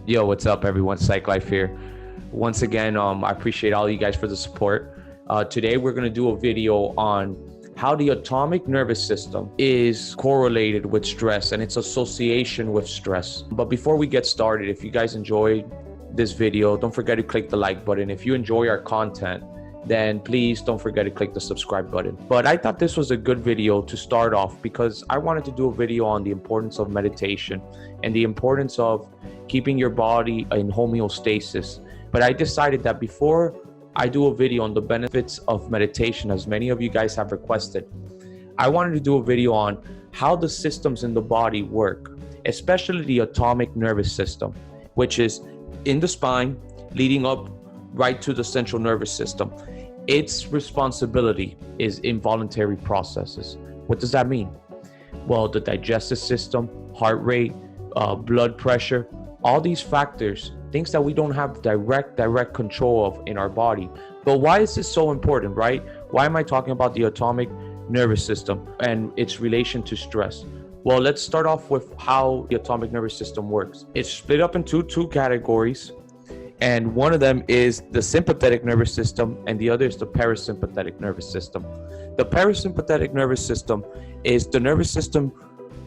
Yo, what's up, everyone? Psych Life here. Once again, I appreciate all you guys for the support. Today, we're going to do a video on how the autonomic nervous system is correlated with stress and its association with stress. But before we get started, if you guys enjoyed this video, don't forget to click the like button. If you enjoy our content, then please don't forget to click the subscribe button. But I thought this was a good video to start off because I wanted to do a video on the importance of meditation and the importance of keeping your body in homeostasis. But I decided that before I do a video on the benefits of meditation, as many of you guys have requested, I wanted to do a video on how the systems in the body work, especially the autonomic nervous system, which is in the spine, leading up right to the central nervous system. Its responsibility is involuntary processes. What does that mean? Well, the digestive system, heart rate, blood pressure, all these factors, things that we don't have direct control of in our body. But why is this so important, right? Why am I talking about the autonomic nervous system and its relation to stress? Well, let's start off with how the autonomic nervous system works. It's split up into two categories. And one of them is the sympathetic nervous system, and the other is the parasympathetic nervous system. The parasympathetic nervous system is the nervous system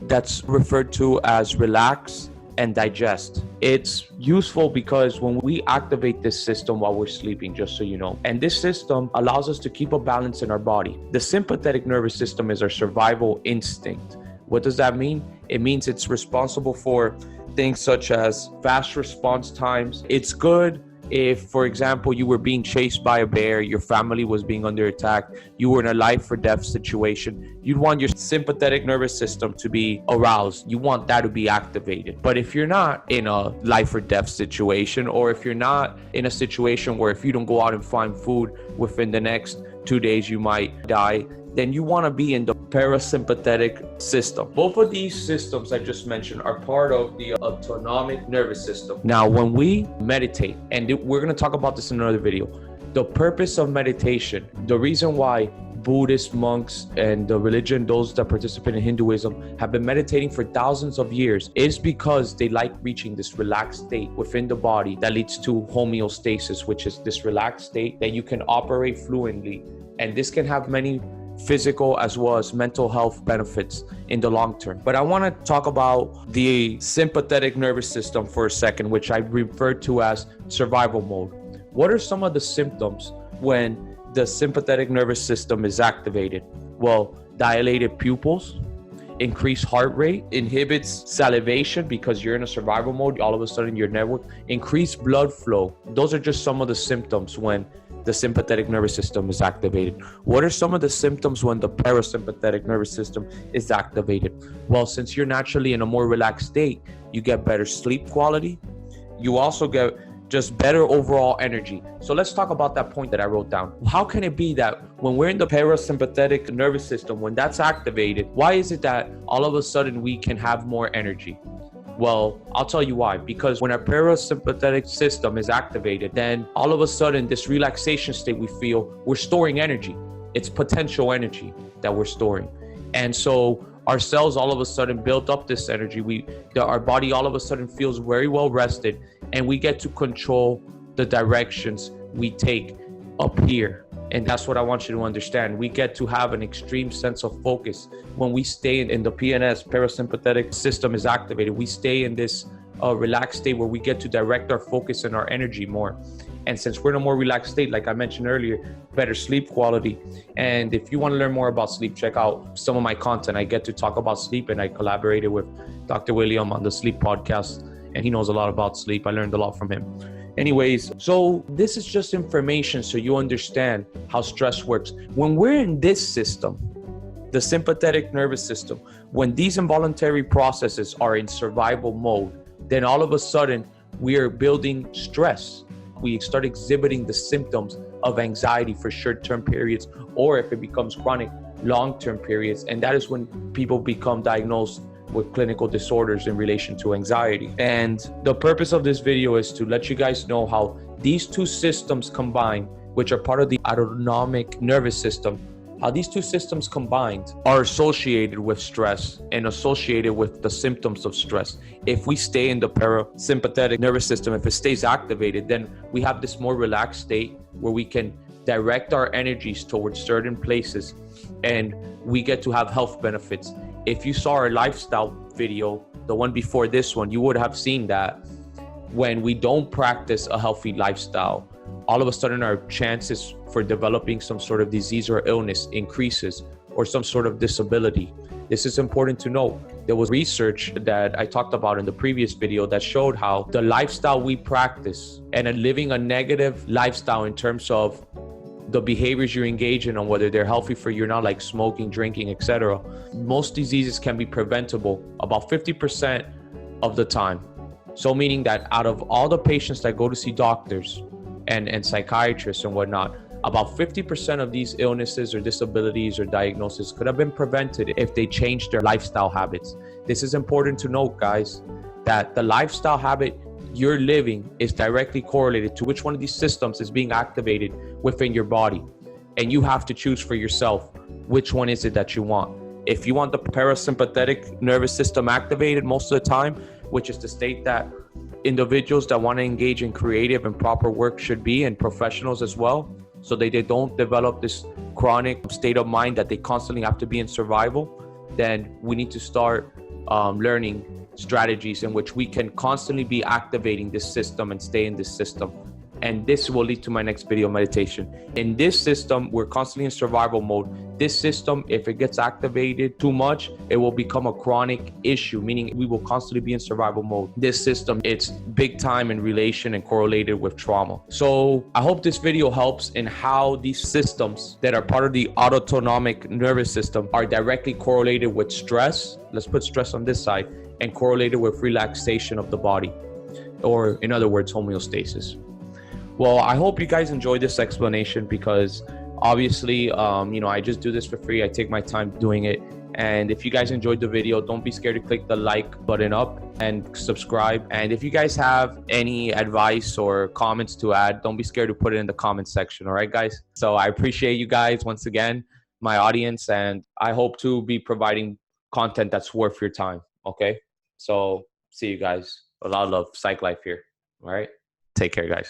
that's referred to as relax and digest. It's useful because when we activate this system while we're sleeping, just so you know, and this system allows us to keep a balance in our body. The sympathetic nervous system is our survival instinct. What does that mean? It means it's responsible for things such as fast response times. It's good if, for example, you were being chased by a bear, your family was being under attack, you were in a life or death situation. You'd want your sympathetic nervous system to be aroused. You want that to be activated. But if you're not in a life or death situation, or if you're not in a situation where if you don't go out and find food within the next 2 days, you might die, then you want to be in the parasympathetic system. Both of these systems I just mentioned are part of the autonomic nervous system. Now, when we meditate, and we're going to talk about this in another video, the purpose of meditation, the reason why Buddhist monks and the religion, those that participate in Hinduism, have been meditating for thousands of years is because they like reaching this relaxed state within the body that leads to homeostasis, which is this relaxed state that you can operate fluently. And this can have many physical as well as mental health benefits in the long term. But I want to talk about the sympathetic nervous system for a second, which I refer to as survival mode. What are some of the symptoms when the sympathetic nervous system is activated? Well, dilated pupils, increased heart rate, inhibits salivation because you're in a survival mode. All of a sudden your network, increased blood flow. Those are just some of the symptoms when the sympathetic nervous system is activated. What are some of the symptoms when the parasympathetic nervous system is activated? Well, since you're naturally in a more relaxed state, you get better sleep quality. You also get just better overall energy. So let's talk about that point that I wrote down. How can it be that when we're in the parasympathetic nervous system, when that's activated, why is it that all of a sudden we can have more energy? Well, I'll tell you why. Because when our parasympathetic system is activated, then all of a sudden this relaxation state we feel, we're storing energy. It's potential energy that we're storing. And so our cells all of a sudden build up this energy. Our body all of a sudden feels very well rested, and we get to control the directions we take up here. And that's what I want you to understand. We get to have an extreme sense of focus when we stay in the PNS, parasympathetic system is activated. We stay in this relaxed state where we get to direct our focus and our energy more. And since we're in a more relaxed state, like I mentioned earlier, better sleep quality. And if you want to learn more about sleep, check out some of my content. I get to talk about sleep, and I collaborated with Dr. William on the Sleep podcast, and he knows a lot about sleep. I learned a lot from him. Anyways, so this is just information so you understand how stress works. When we're in this system, the sympathetic nervous system, when these involuntary processes are in survival mode, then all of a sudden we are building stress. We start exhibiting the symptoms of anxiety for short-term periods, or if it becomes chronic, long-term periods. And that is when people become diagnosed with clinical disorders in relation to anxiety. And the purpose of this video is to let you guys know how these two systems combine, which are part of the autonomic nervous system, how these two systems combined are associated with stress and associated with the symptoms of stress. If we stay in the parasympathetic nervous system, if it stays activated, then we have this more relaxed state where we can direct our energies towards certain places and we get to have health benefits. If you saw our lifestyle video, the one before this one, you would have seen that when we don't practice a healthy lifestyle, all of a sudden our chances for developing some sort of disease or illness increases, or some sort of disability. This is important to know. There was research that I talked about in the previous video that showed how the lifestyle we practice and living a negative lifestyle in terms of the behaviors you engage in, on whether they're healthy for you or not, like smoking, drinking, etc. Most diseases can be preventable about 50% of the time. So meaning that out of all the patients that go to see doctors and psychiatrists and whatnot, about 50% of these illnesses or disabilities or diagnoses could have been prevented if they changed their lifestyle habits. This is important to note, guys, that the lifestyle habit you're living is directly correlated to which one of these systems is being activated within your body. And you have to choose for yourself which one is it that you want. If you want the parasympathetic nervous system activated most of the time, which is the state that individuals that want to engage in creative and proper work should be, and professionals as well, so they don't develop this chronic state of mind that they constantly have to be in survival, then we need to start learning strategies in which we can constantly be activating this system and stay in this system. And this will lead to my next video meditation. In this system, we're constantly in survival mode. This system, if it gets activated too much, it will become a chronic issue, meaning we will constantly be in survival mode. This system, it's big time in relation and correlated with trauma. So I hope this video helps in how these systems that are part of the autonomic nervous system are directly correlated with stress. Let's put stress on this side, and correlated with relaxation of the body, or in other words, homeostasis. Well, I hope you guys enjoyed this explanation, because obviously, I just do this for free. I take my time doing it. And if you guys enjoyed the video, don't be scared to click the like button up and subscribe. And if you guys have any advice or comments to add, don't be scared to put it in the comment section. All right, guys? So I appreciate you guys once again, my audience, and I hope to be providing content that's worth your time. Okay? So see you guys. A lot of love. Psych Life here. All right? Take care, guys.